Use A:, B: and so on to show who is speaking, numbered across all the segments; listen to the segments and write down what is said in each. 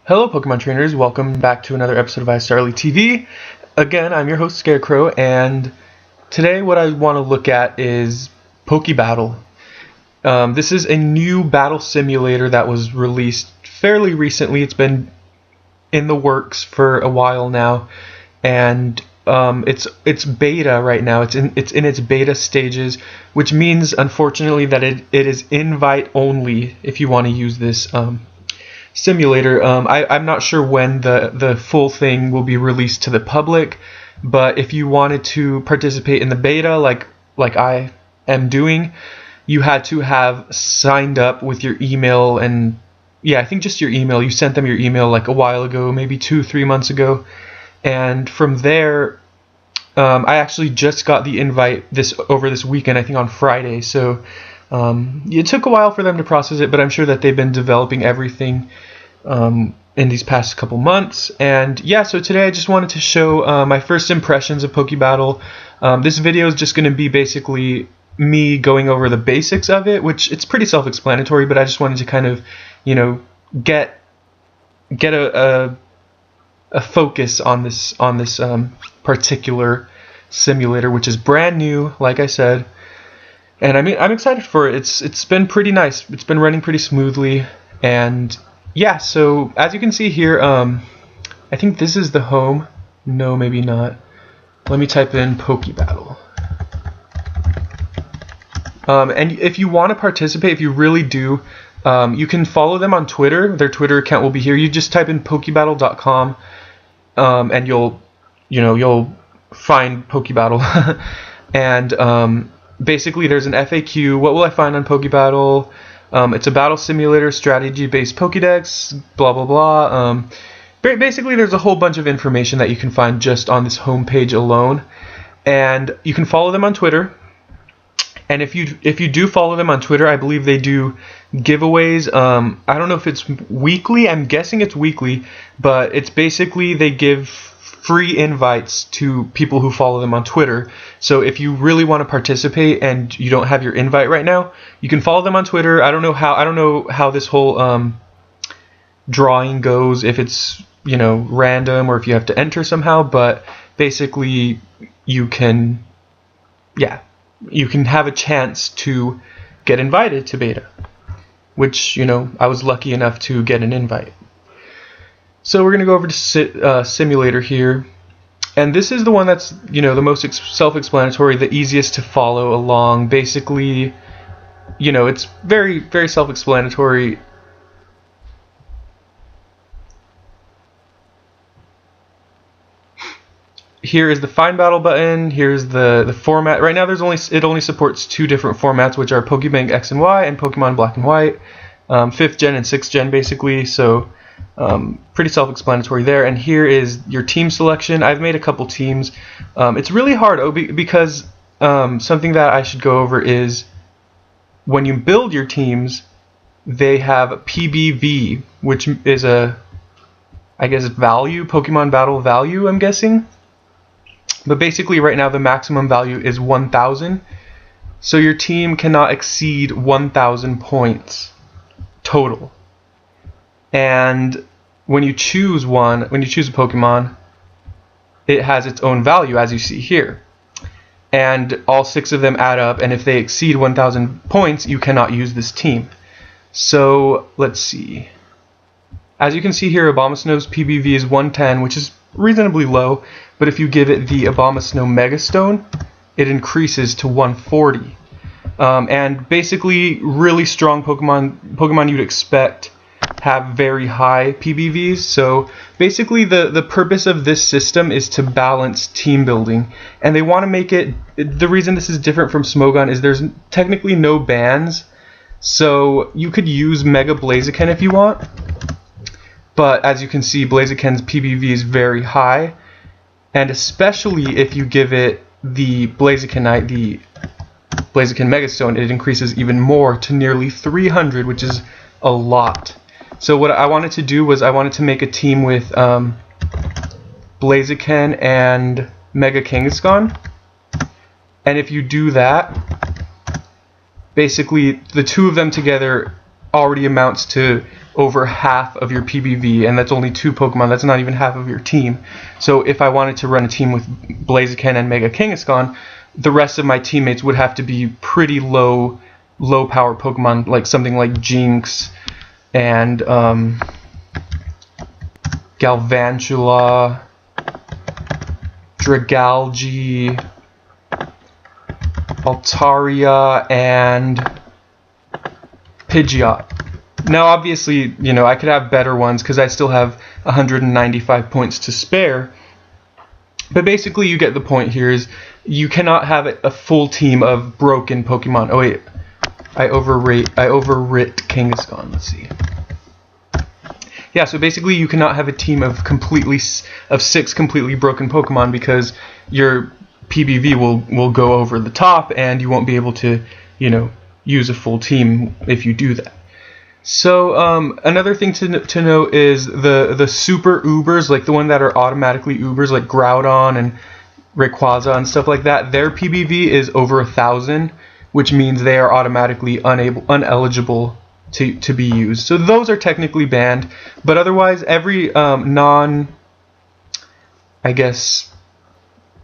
A: Hello Pokemon trainers, welcome back to another episode of iStarly TV. Again, I'm your host Scarecrow, and today what I want to look at is Pokebattle. This is a new battle simulator that was released fairly recently. It's been in the works for a while now, and it's beta right now. It's in its beta stages, which means unfortunately that it is invite only if you want to use this simulator. I'm not sure when the full thing will be released to the public, but if you wanted to participate in the beta like I am doing, you had to have signed up with your email, and yeah, I think just your email. You sent them your email like a while ago, maybe 2-3 months ago, and from there I actually just got the invite over this weekend, I think on Friday, so it took a while for them to process it, but I'm sure that they've been developing everything in these past couple months. And yeah, so today I just wanted to show my first impressions of Pokebattle. This video is just going to be basically me going over the basics of it, which it's pretty self-explanatory, but I just wanted to kind of, get a focus on this particular simulator, which is brand new, like I said. And I'm excited for it. It's been pretty nice. It's been running pretty smoothly, and yeah. So as you can see here, I think this is the home. No, maybe not. Let me type in Pokebattle. And if you want to participate, if you really do, you can follow them on Twitter. Their Twitter account will be here. You just type in Pokebattle.com, and you'll find Pokebattle, and basically there's an FAQ. What will I find on Pokebattle? It's a battle simulator, strategy-based Pokédex, blah blah blah. Basically there's a whole bunch of information that you can find just on this homepage alone, and you can follow them on Twitter. And if you do follow them on Twitter, I believe they do giveaways. I don't know if it's weekly. I'm guessing it's weekly, but it's basically they give free invites to people who follow them on Twitter. So if you really want to participate and you don't have your invite right now, you can follow them on Twitter. I don't know how this whole drawing goes, if it's random or if you have to enter somehow, but basically you can have a chance to get invited to beta, which I was lucky enough to get an invite. So we're going to go over to simulator here, and this is the one that's the most self-explanatory, the easiest to follow along. Basically, it's very, very self-explanatory. Here is the Find Battle button. Here's the format. Right now it only supports 2 different formats, which are Pokebank X and Y and Pokemon Black and White, 5th gen and 6th gen basically. So pretty self-explanatory there. And here is your team selection. I've made a couple teams. It's really hard because something that I should go over is when you build your teams, they have PBV, which is I guess value, Pokemon Battle value, I'm guessing. But basically right now the maximum value is 1,000. So your team cannot exceed 1,000 points total. And when you choose a Pokemon, it has its own value, as you see here. And all 6 of them add up, and if they exceed 1,000 points, you cannot use this team. So let's see. As you can see here, Abomasnow's PBV is 110, which is reasonably low, but if you give it the Abomasnow Megastone, it increases to 140. And basically, really strong Pokemon you'd expect have very high PBVs. So basically the purpose of this system is to balance team building, and they want to make it, the reason this is different from Smogon is there's technically no bans, so you could use Mega Blaziken if you want, but as you can see, Blaziken's PBV is very high, and especially if you give it the Blazikenite, the Blaziken Megastone, it increases even more to nearly 300, which is a lot. So what I wanted to do was I wanted to make a team with Blaziken and Mega Kangaskhan, and if you do that, basically the 2 of them together already amounts to over half of your PBV, and that's only 2 Pokemon. That's not even half of your team. So if I wanted to run a team with Blaziken and Mega Kangaskhan, the rest of my teammates would have to be pretty low power Pokemon, like something like Jinx and Galvantula, Dragalge, Altaria, and Pidgeot. Now, obviously, you know, I could have better ones because I still have 195 points to spare. But basically, you get the point here is you cannot have a full team of broken Pokemon. Oh, wait. I overwrit Kangaskhan. Let's see. Yeah, so basically you cannot have a team of 6 completely broken Pokemon because your PBV will go over the top and you won't be able to, you know, use a full team if you do that. So another thing to note is the super Ubers, like the one that are automatically Ubers, like Groudon and Rayquaza and stuff like that. Their PBV is over 1,000, which means they are automatically ineligible to be used. So those are technically banned, but otherwise every I guess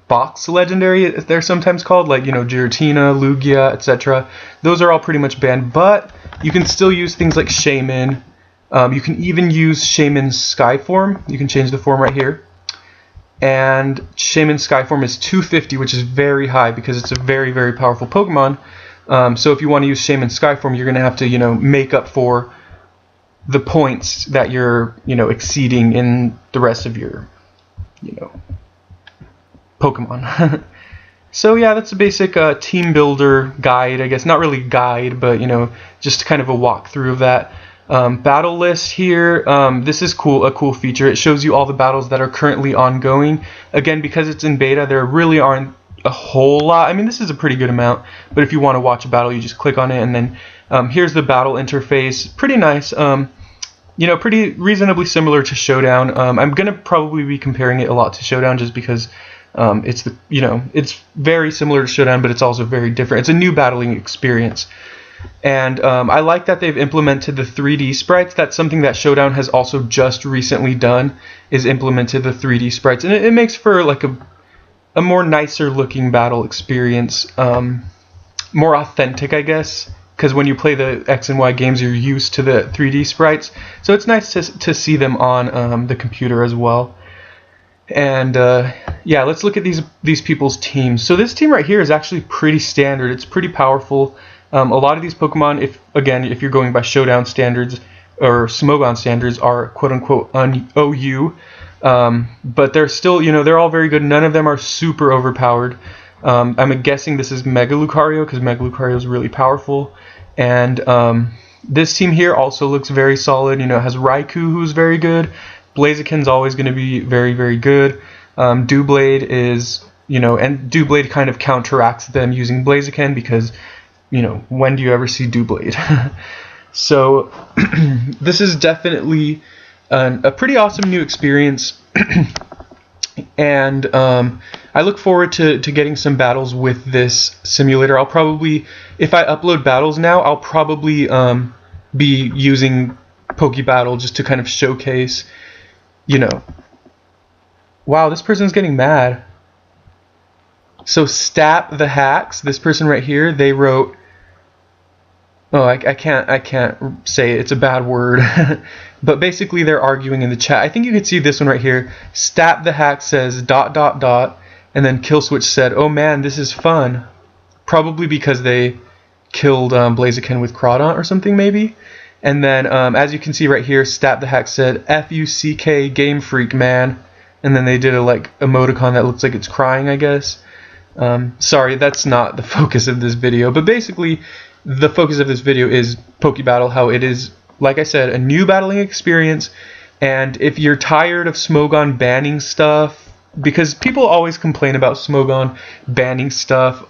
A: box legendary, they're sometimes called, like, you know, Giratina, Lugia, etc. Those are all pretty much banned, but you can still use things like Shaman. You can even use Shaman's Sky Form. You can change the form right here. And Shaman's Sky Form is 250, which is very high because it's a very, very powerful Pokemon. So if you want to use Shaman's Sky Form, you're going to have to, you know, make up for the points that you're, you know, exceeding in the rest of your, you know, Pokemon. So yeah, that's a basic team builder guide, I guess. Not really guide, but, you know, just kind of a walkthrough of that. Battle list here. This is cool, a cool feature. It shows you all the battles that are currently ongoing. Again, because it's in beta, there really aren't a whole lot. I mean, this is a pretty good amount, but if you want to watch a battle, you just click on it, and then here's the battle interface. Pretty nice. You know, pretty reasonably similar to Showdown. I'm gonna probably be comparing it a lot to Showdown just because it's the, you know, it's very similar to Showdown, but it's also very different. It's a new battling experience. And I like that they've implemented the 3D sprites. That's something that Showdown has also just recently done, is implemented the 3D sprites. And it makes for like a more nicer looking battle experience. More authentic, I guess, because when you play the X and Y games, you're used to the 3D sprites. So it's nice to see them on the computer as well. And yeah, let's look at these people's teams. So this team right here is actually pretty standard. It's pretty powerful. A lot of these Pokemon, if you're going by Showdown standards or Smogon standards, are quote-unquote OU, but they're still, you know, they're all very good. None of them are super overpowered. I'm guessing this is Mega Lucario because Mega Lucario is really powerful. And this team here also looks very solid. You know, it has Raikou, who's very good. Blaziken's always going to be very, very good. Doublade is, you know, and Doublade kind of counteracts them using Blaziken because, you know, when do you ever see Doublade? So this is definitely a pretty awesome new experience. And I look forward to getting some battles with this simulator. I'll probably, if I upload battles now, I'll probably be using Pokebattle just to kind of showcase, you know. Wow, this person's getting mad. So Stap the Hacks, this person right here, they wrote, oh, I can't say it. It's a bad word. But basically they're arguing in the chat. I think you can see this one right here. Stap the Hack says ... and then Killswitch said, oh man, this is fun. Probably because they killed Blaziken with Crawdaunt or something maybe. And then as you can see right here, Stap the Hack said, FUCK Game Freak, man. And then they did a like emoticon that looks like it's crying, I guess. Sorry, that's not the focus of this video. But basically, the focus of this video is Pokebattle, how it is, like I said, a new battling experience. And if you're tired of Smogon banning stuff, because people always complain about Smogon banning stuff,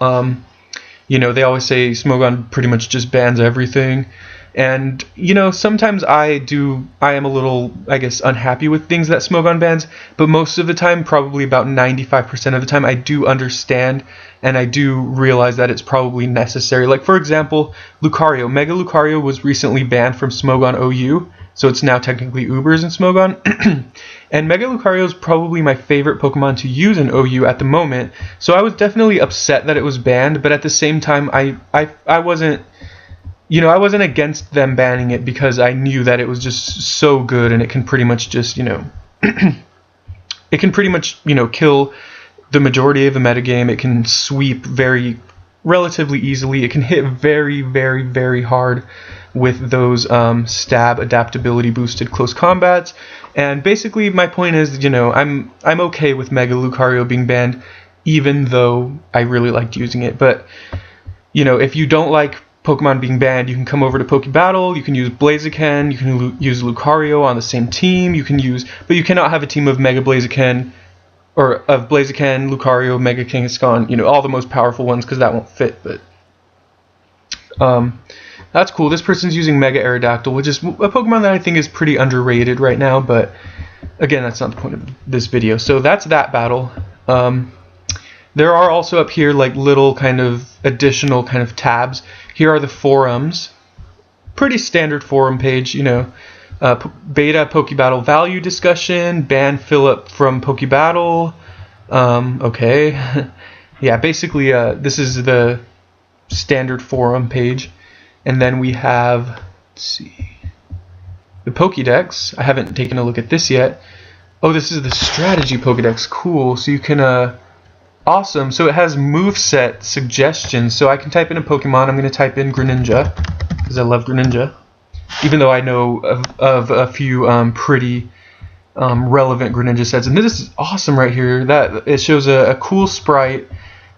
A: you know, they always say Smogon pretty much just bans everything. And you know, sometimes I am a little, I guess, unhappy with things that Smogon bans, but most of the time, probably about 95% of the time, I do understand and I do realize that it's probably necessary. Like for example, Lucario, Mega Lucario was recently banned from Smogon OU, so it's now technically Ubers in Smogon. And Mega Lucario is probably my favorite Pokemon to use in OU at the moment, so I was definitely upset that it was banned, but at the same time, I wasn't, you know, I wasn't against them banning it because I knew that it was just so good and it can pretty much just, you know, it can pretty much, you know, kill the majority of the metagame. It can sweep relatively easily. It can hit very, very, very hard with those stab adaptability boosted close combats. And basically my point is, you know, I'm okay with Mega Lucario being banned, even though I really liked using it. But, you know, if you don't like Pokemon being banned, you can come over to Pokebattle, you can use Blaziken, you can use Lucario on the same team, but you cannot have a team of Mega Blaziken, or of Blaziken, Lucario, Mega Kangaskhan, you know, all the most powerful ones, because that won't fit, but that's cool. This person's using Mega Aerodactyl, which is a Pokemon that I think is pretty underrated right now, but again, that's not the point of this video. So that's that battle. There are also up here like little kind of additional kind of tabs. Here are the forums. Pretty standard forum page, you know. Beta Pokebattle value discussion, ban Philip from Pokebattle. Okay. Yeah, basically this is the standard forum page. And then we have, let's see, the Pokédex. I haven't taken a look at this yet. Oh, this is the strategy Pokédex. Cool. So you can awesome. So it has moveset suggestions. So I can type in a Pokemon. I'm going to type in Greninja because I love Greninja. Even though I know of a few pretty relevant Greninja sets. And this is awesome right here. That it shows a cool sprite,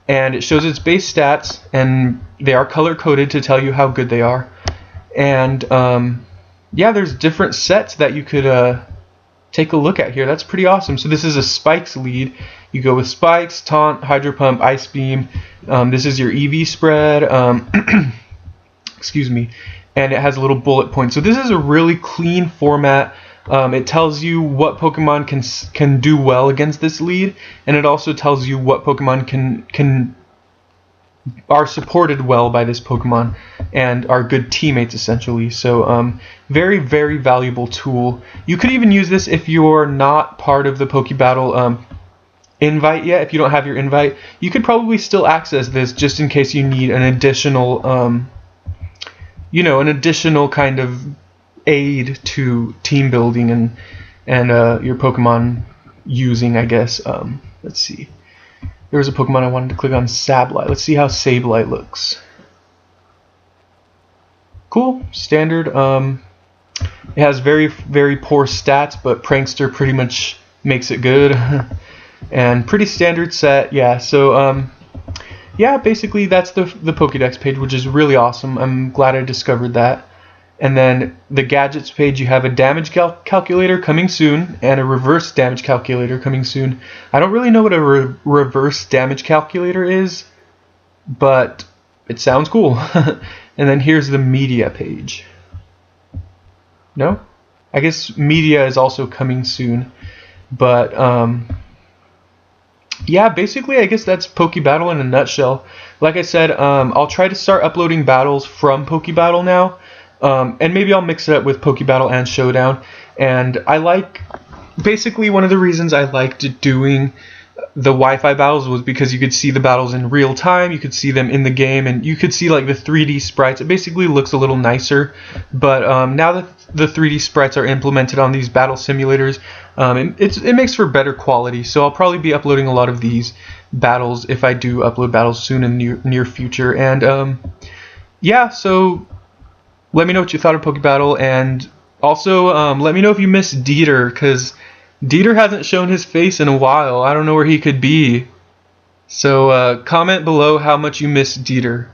A: and it shows its base stats, and they are color coded to tell you how good they are. And yeah, there's different sets that you could take a look at here. That's pretty awesome. So this is a Spikes lead. You go with Spikes, Taunt, Hydro Pump, Ice Beam. This is your EV spread. Excuse me. And it has a little bullet point. So this is a really clean format. It tells you what Pokemon can do well against this lead, and it also tells you what Pokemon are supported well by this Pokemon and are good teammates essentially. So very, very valuable tool. You could even use this if you're not part of the Pokebattle invite yet. If you don't have your invite, you could probably still access this just in case you need an additional you know, an additional kind of aid to team building and your Pokemon using, I guess. Let's see. There was a Pokemon I wanted to click on, Sableye. Let's see how Sableye looks. Cool, standard. It has very, very poor stats, but Prankster pretty much makes it good. And pretty standard set, yeah. So yeah, basically that's the Pokédex page, which is really awesome. I'm glad I discovered that. And then the gadgets page, you have a damage calculator coming soon and a reverse damage calculator coming soon. I don't really know what a reverse damage calculator is, but it sounds cool. And then here's the media page. No? I guess media is also coming soon. But yeah, basically I guess that's Pokebattle in a nutshell. Like I said, I'll try to start uploading battles from Pokebattle now. And maybe I'll mix it up with Pokebattle and Showdown. And I like, basically one of the reasons I liked doing the Wi-Fi battles was because you could see the battles in real time, you could see them in the game, and you could see like the 3D sprites. It basically looks a little nicer. But now that the 3D sprites are implemented on these battle simulators, it makes for better quality. So I'll probably be uploading a lot of these battles if I do upload battles soon in the near future. And yeah, so let me know what you thought of Pokebattle, and also let me know if you miss Dieter, because Dieter hasn't shown his face in a while. I don't know where he could be. So comment below how much you miss Dieter.